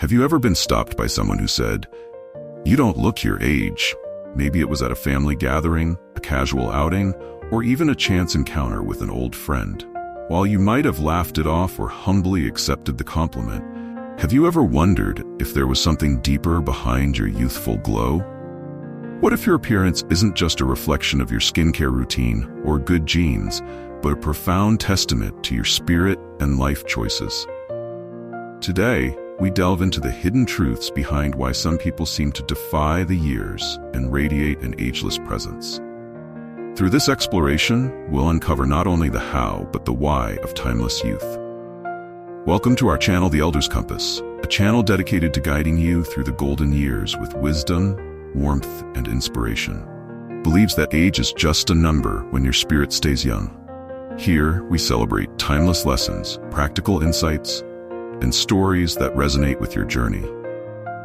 Have you ever been stopped by someone who said, "You don't look your age"? Maybe it was at a family gathering, a casual outing, or even a chance encounter with an old friend. While you might have laughed it off or humbly accepted the compliment, have you ever wondered if there was something deeper behind your youthful glow? What if your appearance isn't just a reflection of your skincare routine or good genes, but a profound testament to your spirit and life choices? Today, we delve into the hidden truths behind why some people seem to defy the years and radiate an ageless presence. Through this exploration, we'll uncover not only the how, but the why of timeless youth. Welcome to our channel, The Elder's Compass, a channel dedicated to guiding you through the golden years with wisdom, warmth, and inspiration. Believes that age is just a number when your spirit stays young. Here, we celebrate timeless lessons, practical insights, and stories that resonate with your journey.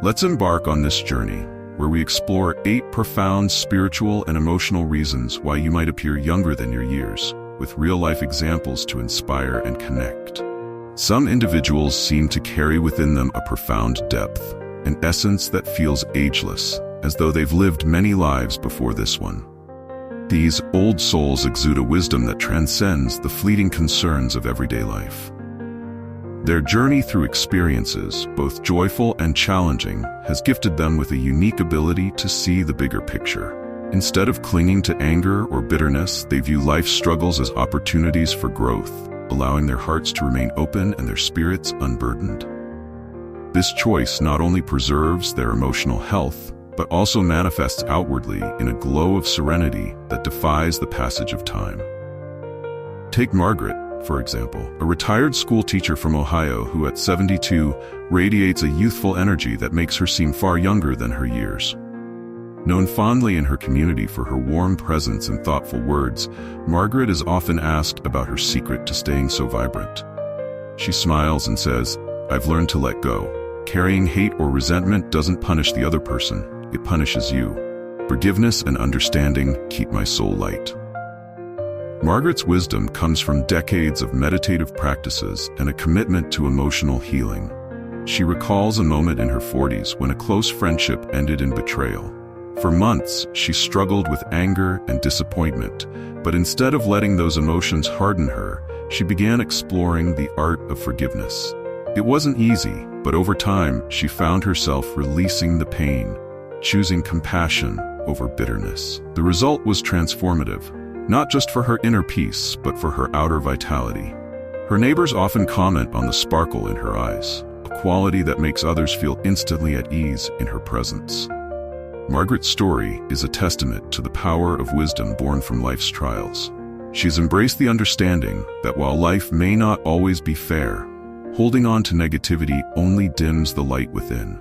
Let's embark on this journey, where we explore 8 profound spiritual and emotional reasons why you might appear younger than your years, with real-life examples to inspire and connect. Some individuals seem to carry within them a profound depth, an essence that feels ageless, as though they've lived many lives before this one. These old souls exude a wisdom that transcends the fleeting concerns of everyday life. Their journey through experiences, both joyful and challenging, has gifted them with a unique ability to see the bigger picture. Instead of clinging to anger or bitterness, they view life's struggles as opportunities for growth, allowing their hearts to remain open and their spirits unburdened. This choice not only preserves their emotional health, but also manifests outwardly in a glow of serenity that defies the passage of time. Take Margaret, for example, a retired school teacher from Ohio who at 72 radiates a youthful energy that makes her seem far younger than her years. Known fondly in her community for her warm presence and thoughtful words, Margaret is often asked about her secret to staying so vibrant. She smiles and says, "I've learned to let go. Carrying hate or resentment doesn't punish the other person, it punishes you. Forgiveness and understanding keep my soul light." Margaret's wisdom comes from decades of meditative practices and a commitment to emotional healing. She recalls a moment in her 40s when a close friendship ended in betrayal. For months, she struggled with anger and disappointment, but instead of letting those emotions harden her, she began exploring the art of forgiveness. It wasn't easy, but over time, she found herself releasing the pain, choosing compassion over bitterness. The result was transformative, not just for her inner peace, but for her outer vitality. Her neighbors often comment on the sparkle in her eyes, a quality that makes others feel instantly at ease in her presence. Margaret's story is a testament to the power of wisdom born from life's trials. She's embraced the understanding that while life may not always be fair, holding on to negativity only dims the light within.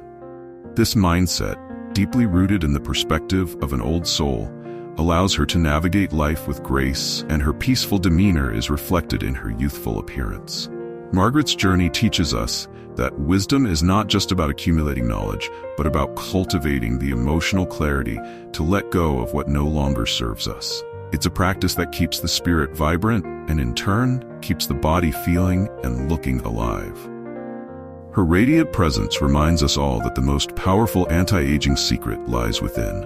This mindset, deeply rooted in the perspective of an old soul, allows her to navigate life with grace, and her peaceful demeanor is reflected in her youthful appearance. Margaret's journey teaches us that wisdom is not just about accumulating knowledge, but about cultivating the emotional clarity to let go of what no longer serves us. It's a practice that keeps the spirit vibrant and, in turn, keeps the body feeling and looking alive. Her radiant presence reminds us all that the most powerful anti-aging secret lies within,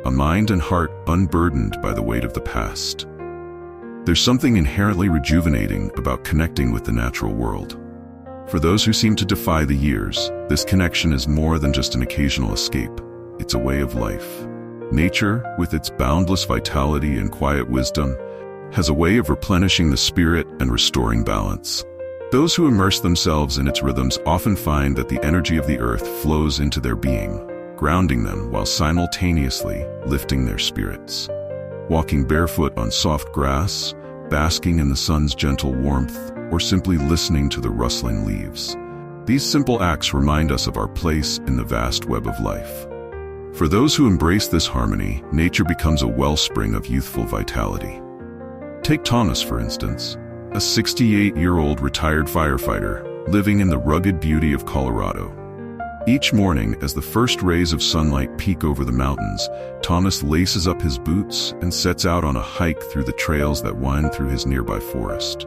a mind and heart unburdened by the weight of the past. There's something inherently rejuvenating about connecting with the natural world. For those who seem to defy the years, this connection is more than just an occasional escape. It's a way of life. Nature, with its boundless vitality and quiet wisdom, has a way of replenishing the spirit and restoring balance. Those who immerse themselves in its rhythms often find that the energy of the earth flows into their being, grounding them while simultaneously lifting their spirits. Walking barefoot on soft grass, basking in the sun's gentle warmth, or simply listening to the rustling leaves. These simple acts remind us of our place in the vast web of life. For those who embrace this harmony, nature becomes a wellspring of youthful vitality. Take Thomas, for instance, a 68-year-old retired firefighter living in the rugged beauty of Colorado. Each morning, as the first rays of sunlight peek over the mountains, Thomas laces up his boots and sets out on a hike through the trails that wind through his nearby forest.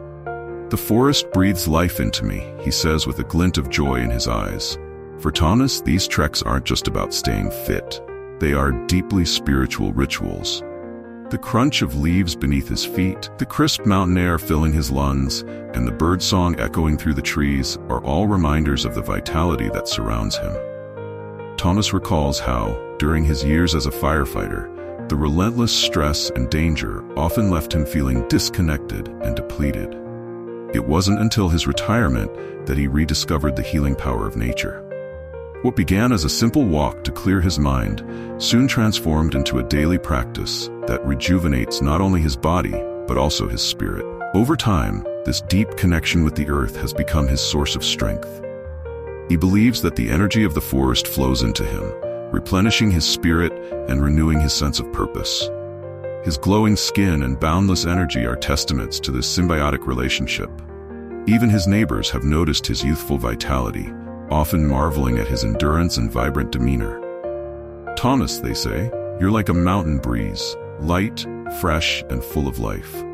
"The forest breathes life into me," he says with a glint of joy in his eyes. For Thomas, these treks aren't just about staying fit. They are deeply spiritual rituals. The crunch of leaves beneath his feet, the crisp mountain air filling his lungs, and the birdsong echoing through the trees are all reminders of the vitality that surrounds him. Thomas recalls how, during his years as a firefighter, the relentless stress and danger often left him feeling disconnected and depleted. It wasn't until his retirement that he rediscovered the healing power of nature. What began as a simple walk to clear his mind soon transformed into a daily practice that rejuvenates not only his body, but also his spirit. Over time, this deep connection with the earth has become his source of strength. He believes that the energy of the forest flows into him, replenishing his spirit and renewing his sense of purpose. His glowing skin and boundless energy are testaments to this symbiotic relationship. Even his neighbors have noticed his youthful vitality, often marveling at his endurance and vibrant demeanor. "Thomas," they say, "you're like a mountain breeze, light, fresh, and full of life."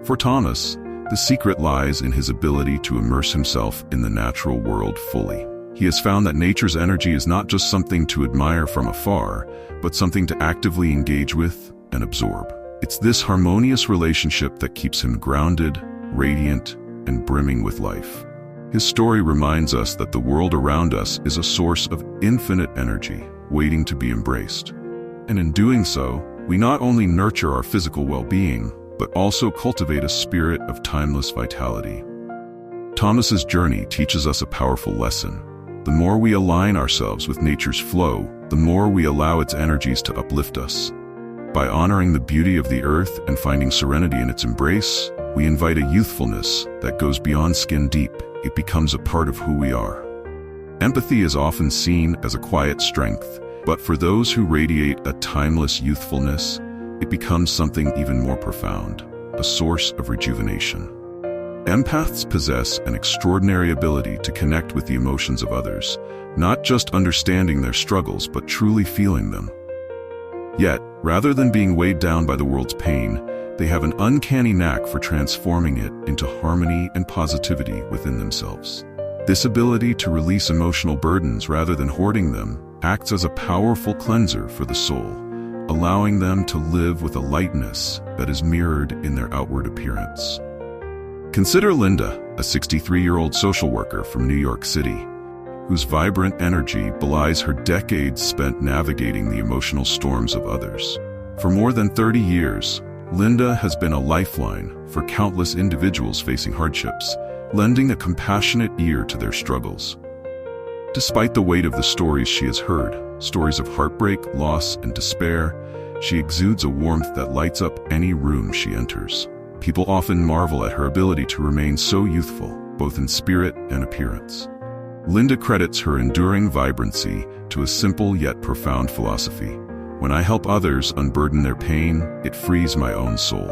For Thomas, the secret lies in his ability to immerse himself in the natural world fully. He has found that nature's energy is not just something to admire from afar, but something to actively engage with and absorb. It's this harmonious relationship that keeps him grounded, radiant, and brimming with life. His story reminds us that the world around us is a source of infinite energy, waiting to be embraced. And in doing so, we not only nurture our physical well-being, but also cultivate a spirit of timeless vitality. Thomas's journey teaches us a powerful lesson. The more we align ourselves with nature's flow, the more we allow its energies to uplift us. By honoring the beauty of the earth and finding serenity in its embrace, we invite a youthfulness that goes beyond skin deep. It becomes a part of who we are. Empathy is often seen as a quiet strength, but for those who radiate a timeless youthfulness, it becomes something even more profound, a source of rejuvenation. Empaths possess an extraordinary ability to connect with the emotions of others, not just understanding their struggles, but truly feeling them. Yet, rather than being weighed down by the world's pain, they have an uncanny knack for transforming it into harmony and positivity within themselves. This ability to release emotional burdens rather than hoarding them acts as a powerful cleanser for the soul, allowing them to live with a lightness that is mirrored in their outward appearance. Consider Linda, a 63-year-old social worker from New York City, whose vibrant energy belies her decades spent navigating the emotional storms of others. For more than 30 years, Linda has been a lifeline for countless individuals facing hardships, lending a compassionate ear to their struggles. Despite the weight of the stories she has heard, stories of heartbreak, loss, and despair, she exudes a warmth that lights up any room she enters. People often marvel at her ability to remain so youthful, both in spirit and appearance. Linda credits her enduring vibrancy to a simple yet profound philosophy. When I help others unburden their pain, it frees my own soul.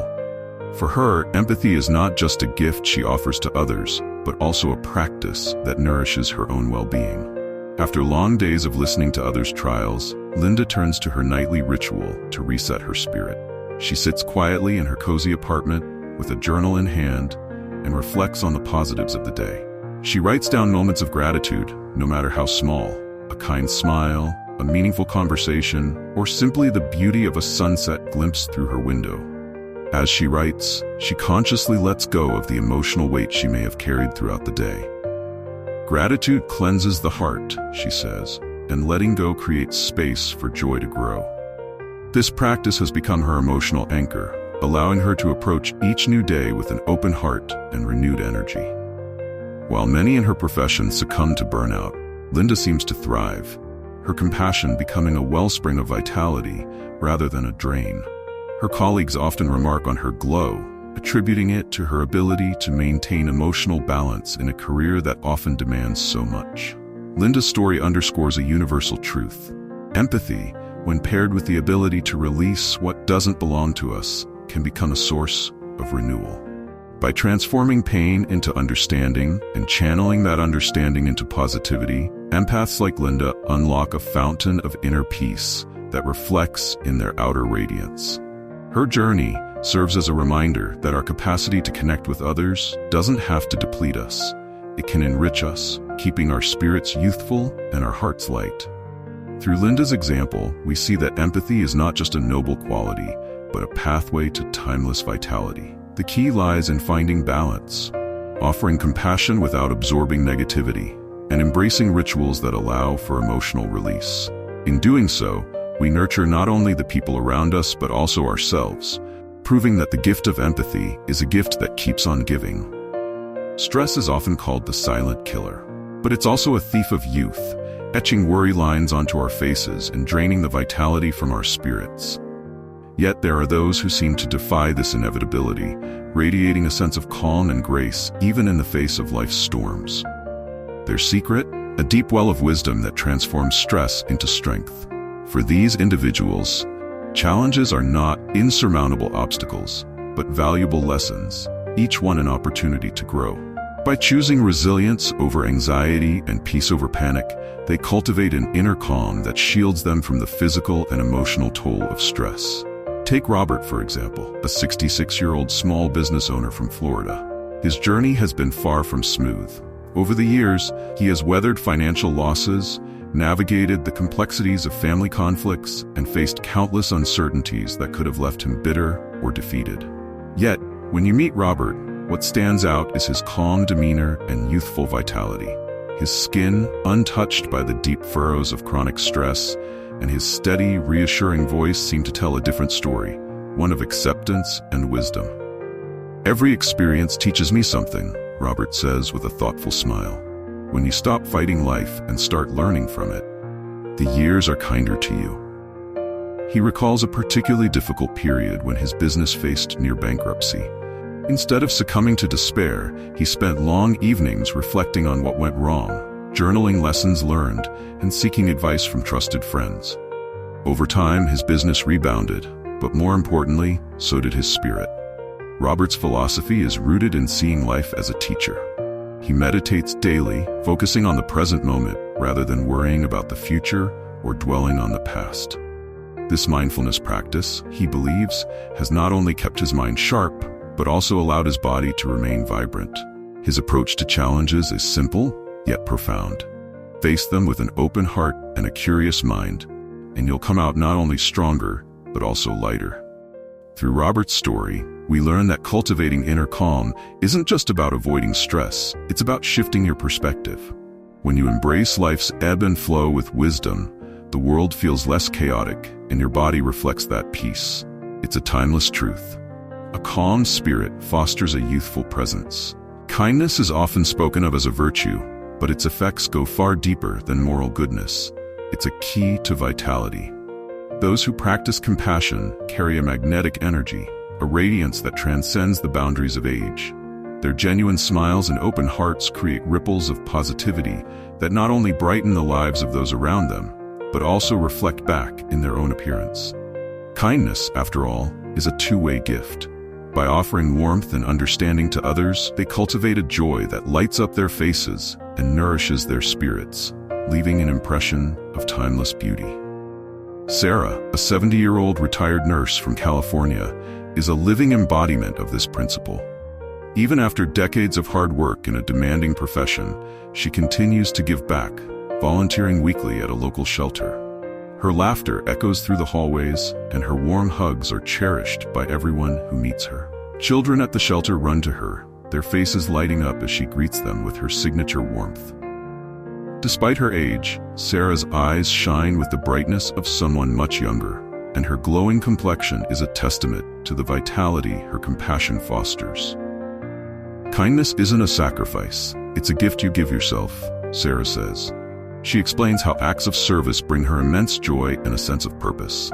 For her, empathy is not just a gift she offers to others, but also a practice that nourishes her own well-being. After long days of listening to others' trials, Linda turns to her nightly ritual to reset her spirit. She sits quietly in her cozy apartment with a journal in hand and reflects on the positives of the day. She writes down moments of gratitude, no matter how small, a kind smile, a meaningful conversation, or simply the beauty of a sunset glimpsed through her window. As she writes, she consciously lets go of the emotional weight she may have carried throughout the day. Gratitude cleanses the heart, she says, and letting go creates space for joy to grow. This practice has become her emotional anchor, allowing her to approach each new day with an open heart and renewed energy. While many in her profession succumb to burnout, Linda seems to thrive, her compassion becoming a wellspring of vitality rather than a drain. Her colleagues often remark on her glow, attributing it to her ability to maintain emotional balance in a career that often demands so much. Linda's story underscores a universal truth. Empathy, when paired with the ability to release what doesn't belong to us, can become a source of renewal. By transforming pain into understanding and channeling that understanding into positivity, empaths like Linda unlock a fountain of inner peace that reflects in their outer radiance. Her journey serves as a reminder that our capacity to connect with others doesn't have to deplete us. it can enrich us, keeping our spirits youthful and our hearts light. Through Linda's example, we see that empathy is not just a noble quality, but a pathway to timeless vitality. The key lies in finding balance, offering compassion without absorbing negativity, and embracing rituals that allow for emotional release. In doing so, we nurture not only the people around us but also ourselves, proving that the gift of empathy is a gift that keeps on giving. Stress is often called the silent killer, but it's also a thief of youth, etching worry lines onto our faces and draining the vitality from our spirits. Yet there are those who seem to defy this inevitability, radiating a sense of calm and grace even in the face of life's storms. Their secret? A deep well of wisdom that transforms stress into strength. For these individuals, challenges are not insurmountable obstacles, but valuable lessons, each one an opportunity to grow. By choosing resilience over anxiety and peace over panic, they cultivate an inner calm that shields them from the physical and emotional toll of stress. Take Robert, for example, a 66-year-old small business owner from Florida. His journey has been far from smooth. Over the years, he has weathered financial losses, navigated the complexities of family conflicts, and faced countless uncertainties that could have left him bitter or defeated. Yet, when you meet Robert, what stands out is his calm demeanor and youthful vitality. His skin, untouched by the deep furrows of chronic stress, and his steady, reassuring voice seem to tell a different story, one of acceptance and wisdom. Every experience teaches me something, Robert says with a thoughtful smile. When you stop fighting life and start learning from it, the years are kinder to you. He recalls a particularly difficult period when his business faced near bankruptcy. Instead of succumbing to despair, he spent long evenings reflecting on what went wrong, journaling lessons learned, and seeking advice from trusted friends. Over time, his business rebounded, but more importantly, so did his spirit. Robert's philosophy is rooted in seeing life as a teacher. He meditates daily, focusing on the present moment rather than worrying about the future or dwelling on the past. This mindfulness practice, he believes, has not only kept his mind sharp, but also allowed his body to remain vibrant. His approach to challenges is simple, yet profound. Face them with an open heart and a curious mind, and you'll come out not only stronger, but also lighter. Through Robert's story, we learn that cultivating inner calm isn't just about avoiding stress, it's about shifting your perspective. When you embrace life's ebb and flow with wisdom, the world feels less chaotic, and your body reflects that peace. It's a timeless truth. A calm spirit fosters a youthful presence. Kindness is often spoken of as a virtue, but its effects go far deeper than moral goodness. It's a key to vitality. Those who practice compassion carry a magnetic energy, a radiance that transcends the boundaries of age. Their genuine smiles and open hearts create ripples of positivity that not only brighten the lives of those around them, but also reflect back in their own appearance. Kindness, after all, is a two-way gift. By offering warmth and understanding to others, they cultivate a joy that lights up their faces and nourishes their spirits, leaving an impression of timeless beauty. Sarah, a 70-year-old retired nurse from California, is a living embodiment of this principle. Even after decades of hard work in a demanding profession, she continues to give back, volunteering weekly at a local shelter. Her laughter echoes through the hallways, and her warm hugs are cherished by everyone who meets her. Children at the shelter run to her, their faces lighting up as she greets them with her signature warmth. Despite her age, Sarah's eyes shine with the brightness of someone much younger, and her glowing complexion is a testament to the vitality her compassion fosters. Kindness isn't a sacrifice, it's a gift you give yourself, Sarah says. She explains how acts of service bring her immense joy and a sense of purpose.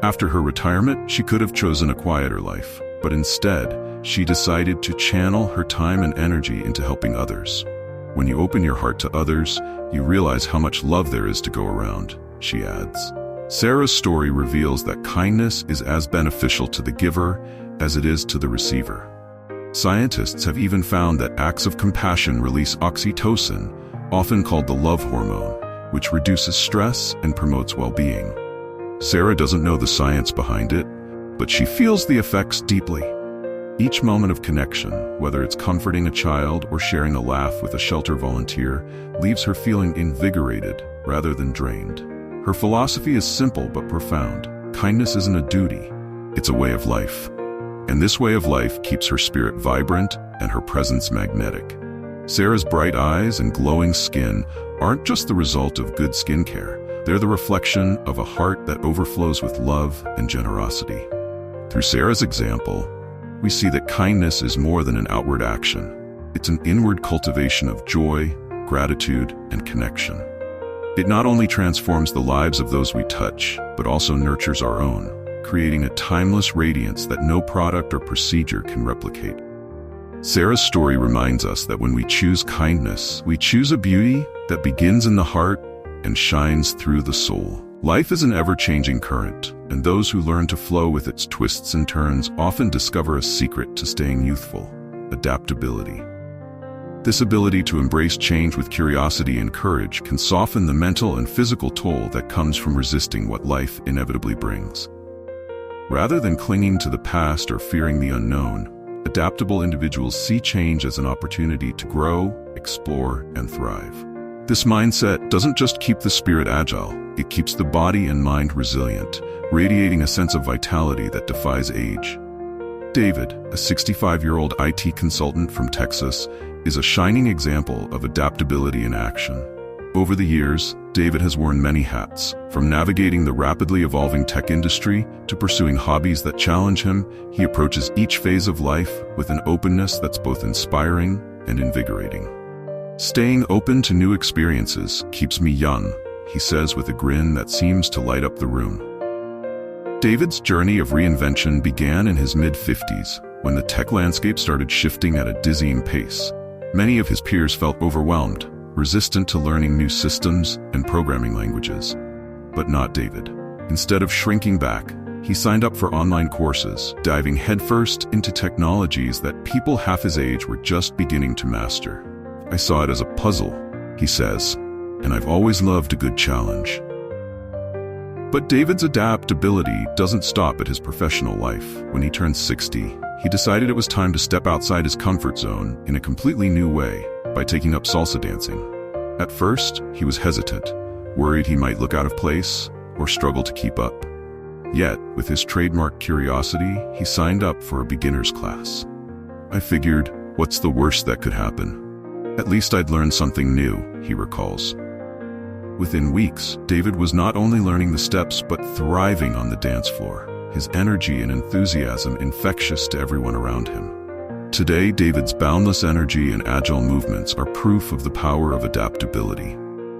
After her retirement, she could have chosen a quieter life, but instead, she decided to channel her time and energy into helping others. When you open your heart to others, you realize how much love there is to go around, she adds. Sarah's story reveals that kindness is as beneficial to the giver as it is to the receiver. Scientists have even found that acts of compassion release oxytocin, often called the love hormone, which reduces stress and promotes well-being. Sarah doesn't know the science behind it, but she feels the effects deeply. Each moment of connection, whether it's comforting a child or sharing a laugh with a shelter volunteer, leaves her feeling invigorated rather than drained. Her philosophy is simple but profound. Kindness isn't a duty, it's a way of life. And this way of life keeps her spirit vibrant and her presence magnetic. Sarah's bright eyes and glowing skin aren't just the result of good skincare. They're the reflection of a heart that overflows with love and generosity. Through Sarah's example, we see that kindness is more than an outward action. It's an inward cultivation of joy, gratitude, and connection. It not only transforms the lives of those we touch, but also nurtures our own, creating a timeless radiance that no product or procedure can replicate. Sarah's story reminds us that when we choose kindness, we choose a beauty that begins in the heart and shines through the soul. Life is an ever-changing current, and those who learn to flow with its twists and turns often discover a secret to staying youthful: adaptability. This ability to embrace change with curiosity and courage can soften the mental and physical toll that comes from resisting what life inevitably brings. Rather than clinging to the past or fearing the unknown, adaptable individuals see change as an opportunity to grow, explore, and thrive. This mindset doesn't just keep the spirit agile, it keeps the body and mind resilient, radiating a sense of vitality that defies age. David, a 65-year-old IT consultant from Texas, is a shining example of adaptability in action. Over the years, David has worn many hats, from navigating the rapidly evolving tech industry to pursuing hobbies that challenge him. He approaches each phase of life with an openness that's both inspiring and invigorating. "Staying open to new experiences keeps me young," he says with a grin that seems to light up the room. David's journey of reinvention began in his mid-50s, when the tech landscape started shifting at a dizzying pace. Many of his peers felt overwhelmed, resistant to learning new systems and programming languages. But not David. Instead of shrinking back, he signed up for online courses, diving headfirst into technologies that people half his age were just beginning to master. "I saw it as a puzzle," he says, "and I've always loved a good challenge." But David's adaptability doesn't stop at his professional life. When he turned 60, he decided it was time to step outside his comfort zone in a completely new way by taking up salsa dancing. At first, he was hesitant, worried he might look out of place or struggle to keep up. Yet, with his trademark curiosity, he signed up for a beginner's class. "I figured, what's the worst that could happen? At least I'd learn something new," he recalls. Within weeks, David was not only learning the steps but thriving on the dance floor, his energy and enthusiasm infectious to everyone around him. Today, David's boundless energy and agile movements are proof of the power of adaptability.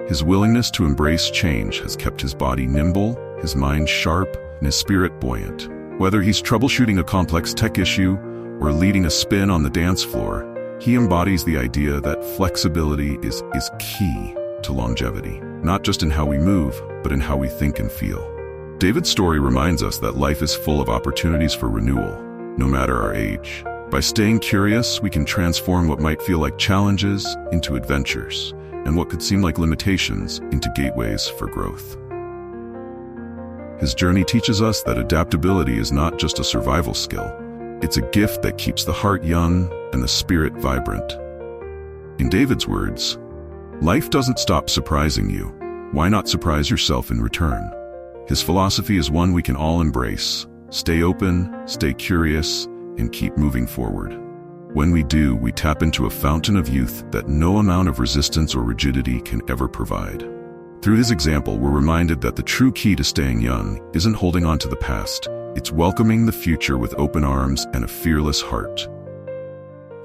His willingness to embrace change has kept his body nimble, his mind sharp, and his spirit buoyant. Whether he's troubleshooting a complex tech issue or leading a spin on the dance floor, he embodies the idea that flexibility is key to longevity, not just in how we move, but in how we think and feel. David's story reminds us that life is full of opportunities for renewal, no matter our age. By staying curious, we can transform what might feel like challenges into adventures, and what could seem like limitations into gateways for growth. His journey teaches us that adaptability is not just a survival skill. It's a gift that keeps the heart young and the spirit vibrant. In David's words, "Life doesn't stop surprising you. Why not surprise yourself in return?" His philosophy is one we can all embrace. Stay open, stay curious, and keep moving forward. When we do, we tap into a fountain of youth that no amount of resistance or rigidity can ever provide. Through his example, we're reminded that the true key to staying young isn't holding on to the past. It's welcoming the future with open arms and a fearless heart.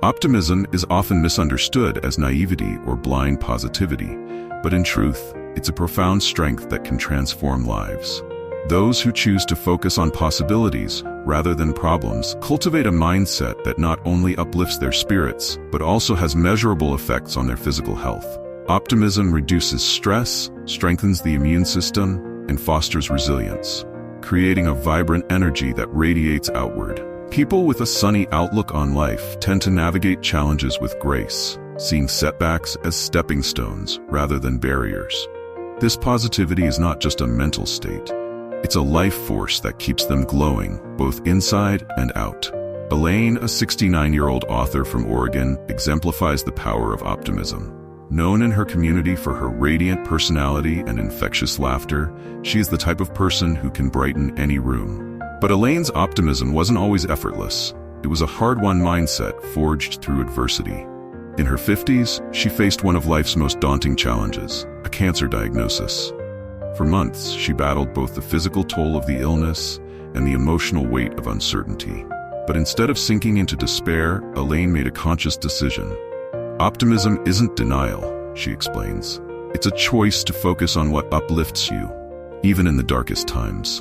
Optimism is often misunderstood as naivety or blind positivity, but in truth, it's a profound strength that can transform lives. Those who choose to focus on possibilities rather than problems cultivate a mindset that not only uplifts their spirits, but also has measurable effects on their physical health. Optimism reduces stress, strengthens the immune system, and fosters resilience, creating a vibrant energy that radiates outward. People with a sunny outlook on life tend to navigate challenges with grace, seeing setbacks as stepping stones rather than barriers. This positivity is not just a mental state. It's a life force that keeps them glowing, both inside and out. Elaine, a 69-year-old author from Oregon, exemplifies the power of optimism. Known in her community for her radiant personality and infectious laughter, she is the type of person who can brighten any room. But Elaine's optimism wasn't always effortless. It was a hard-won mindset forged through adversity. In her 50s, she faced one of life's most daunting challenges, a cancer diagnosis. For months, she battled both the physical toll of the illness and the emotional weight of uncertainty. But instead of sinking into despair, Elaine made a conscious decision. Optimism isn't denial, she explains. It's a choice to focus on what uplifts you, even in the darkest times.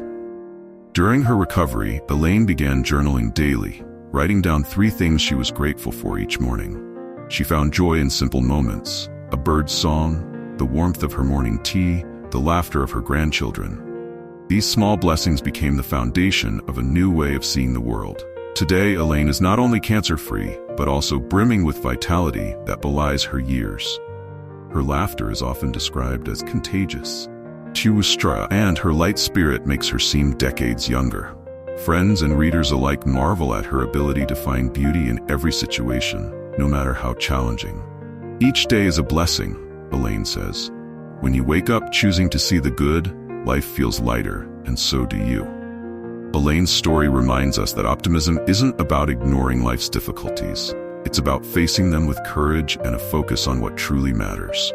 During her recovery, Elaine began journaling daily, writing down 3 things she was grateful for each morning. She found joy in simple moments: a bird's song, the warmth of her morning tea, the laughter of her grandchildren. These small blessings became the foundation of a new way of seeing the world. Today, Elaine is not only cancer-free, but also brimming with vitality that belies her years. Her laughter is often described as contagious, and her light spirit makes her seem decades younger. Friends and readers alike marvel at her ability to find beauty in every situation, no matter how challenging. Each day is a blessing, Elaine says. When you wake up choosing to see the good, life feels lighter, and so do you. Elaine's story reminds us that optimism isn't about ignoring life's difficulties. It's about facing them with courage and a focus on what truly matters.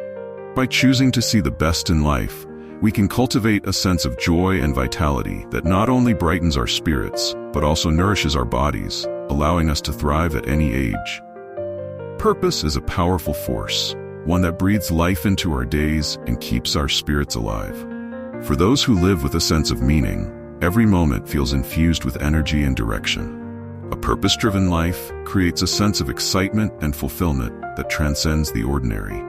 By choosing to see the best in life, we can cultivate a sense of joy and vitality that not only brightens our spirits, but also nourishes our bodies, allowing us to thrive at any age. Purpose is a powerful force, one that breathes life into our days and keeps our spirits alive. For those who live with a sense of meaning, every moment feels infused with energy and direction. A purpose-driven life creates a sense of excitement and fulfillment that transcends the ordinary.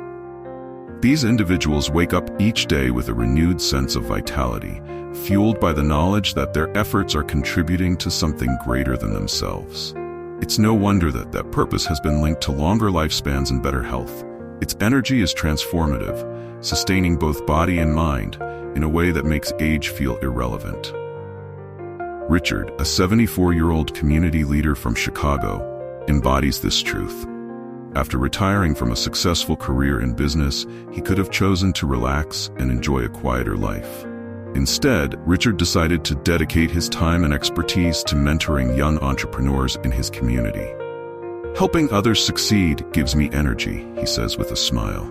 These individuals wake up each day with a renewed sense of vitality, fueled by the knowledge that their efforts are contributing to something greater than themselves. It's no wonder that purpose has been linked to longer lifespans and better health. Its energy is transformative, sustaining both body and mind in a way that makes age feel irrelevant. Richard, a 74-year-old community leader from Chicago, embodies this truth. After retiring from a successful career in business, he could have chosen to relax and enjoy a quieter life. Instead, Richard decided to dedicate his time and expertise to mentoring young entrepreneurs in his community. Helping others succeed gives me energy, he says with a smile.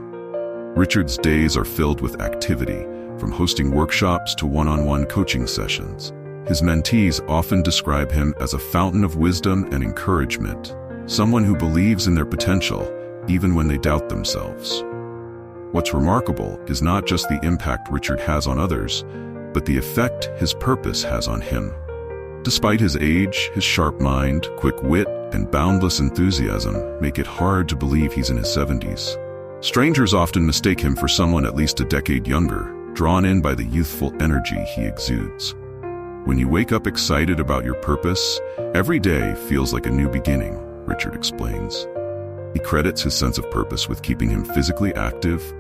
Richard's days are filled with activity, from hosting workshops to one-on-one coaching sessions. His mentees often describe him as a fountain of wisdom and encouragement, someone who believes in their potential, even when they doubt themselves. What's remarkable is not just the impact Richard has on others, but the effect his purpose has on him. Despite his age, his sharp mind, quick wit, and boundless enthusiasm make it hard to believe he's in his 70s. Strangers often mistake him for someone at least a decade younger, drawn in by the youthful energy he exudes. When you wake up excited about your purpose, every day feels like a new beginning, Richard explains. He credits his sense of purpose with keeping him physically active,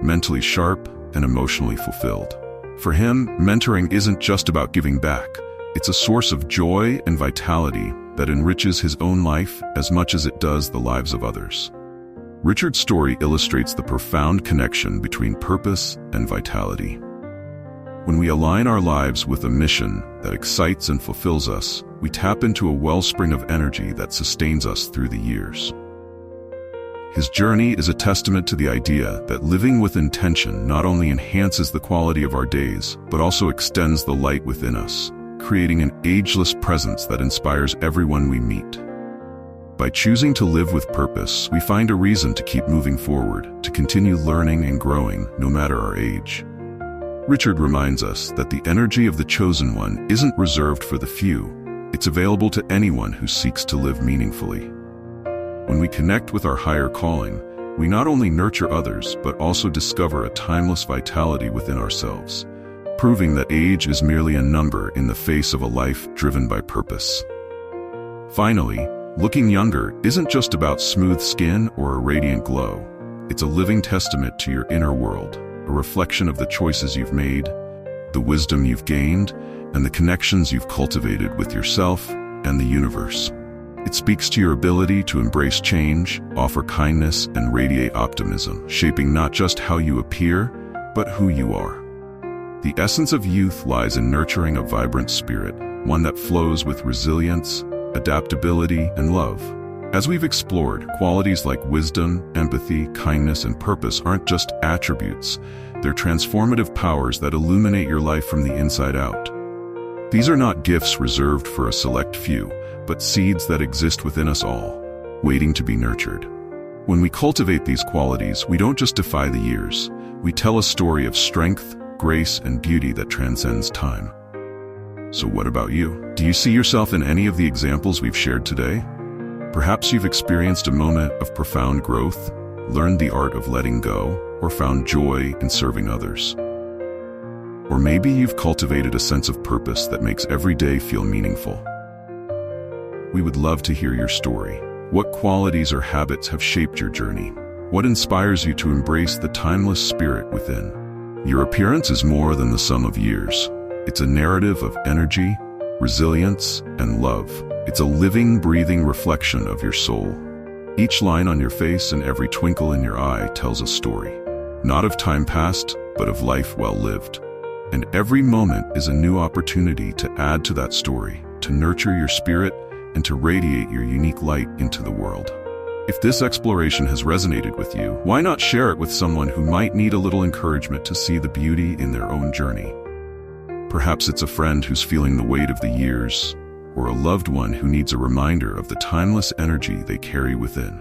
mentally sharp, and emotionally fulfilled. For him, mentoring isn't just about giving back. It's a source of joy and vitality that enriches his own life as much as it does the lives of others. Richard's story illustrates the profound connection between purpose and vitality. When we align our lives with a mission that excites and fulfills us, we tap into a wellspring of energy that sustains us through the years. His journey is a testament to the idea that living with intention not only enhances the quality of our days, but also extends the light within us, creating an ageless presence that inspires everyone we meet. By choosing to live with purpose, we find a reason to keep moving forward, to continue learning and growing, no matter our age. Richard reminds us that the energy of the chosen one isn't reserved for the few. It's available to anyone who seeks to live meaningfully. When we connect with our higher calling, we not only nurture others, but also discover a timeless vitality within ourselves, proving that age is merely a number in the face of a life driven by purpose. Finally, looking younger isn't just about smooth skin or a radiant glow. It's a living testament to your inner world, a reflection of the choices you've made, the wisdom you've gained, and the connections you've cultivated with yourself and the universe. It speaks to your ability to embrace change, offer kindness, and radiate optimism, shaping not just how you appear, but who you are. The essence of youth lies in nurturing a vibrant spirit, one that flows with resilience, adaptability, and love. As we've explored, qualities like wisdom, empathy, kindness, and purpose aren't just attributes, they're transformative powers that illuminate your life from the inside out. These are not gifts reserved for a select few, but seeds that exist within us all, waiting to be nurtured. When we cultivate these qualities, we don't just defy the years, we tell a story of strength, grace, and beauty that transcends time. So what about you? Do you see yourself in any of the examples we've shared today? Perhaps you've experienced a moment of profound growth, learned the art of letting go, or found joy in serving others. Or maybe you've cultivated a sense of purpose that makes every day feel meaningful. We would love to hear your story. What qualities or habits have shaped your journey? What inspires you to embrace the timeless spirit within? Your appearance is more than the sum of years. It's a narrative of energy, resilience, and love. It's a living, breathing reflection of your soul. Each line on your face and every twinkle in your eye tells a story, not of time past, but of life well lived. And every moment is a new opportunity to add to that story, to nurture your spirit, and to radiate your unique light into the world. If this exploration has resonated with you, why not share it with someone who might need a little encouragement to see the beauty in their own journey? Perhaps it's a friend who's feeling the weight of the years, or a loved one who needs a reminder of the timeless energy they carry within.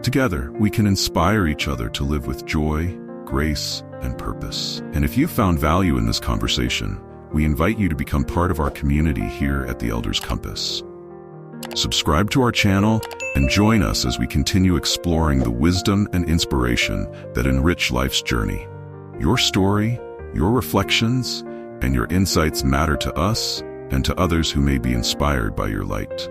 Together, we can inspire each other to live with joy, grace, and purpose. And if you found value in this conversation, we invite you to become part of our community here at the Elders Compass. Subscribe to our channel and join us as we continue exploring the wisdom and inspiration that enrich life's journey. Your story, your reflections, and your insights matter to us and to others who may be inspired by your light.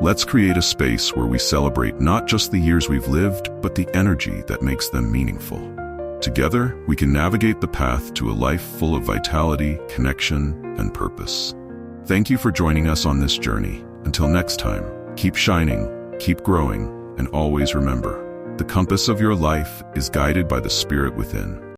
Let's create a space where we celebrate not just the years we've lived, but the energy that makes them meaningful. Together, we can navigate the path to a life full of vitality, connection, and purpose. Thank you for joining us on this journey. Until next time, keep shining, keep growing, and always remember, the compass of your life is guided by the spirit within.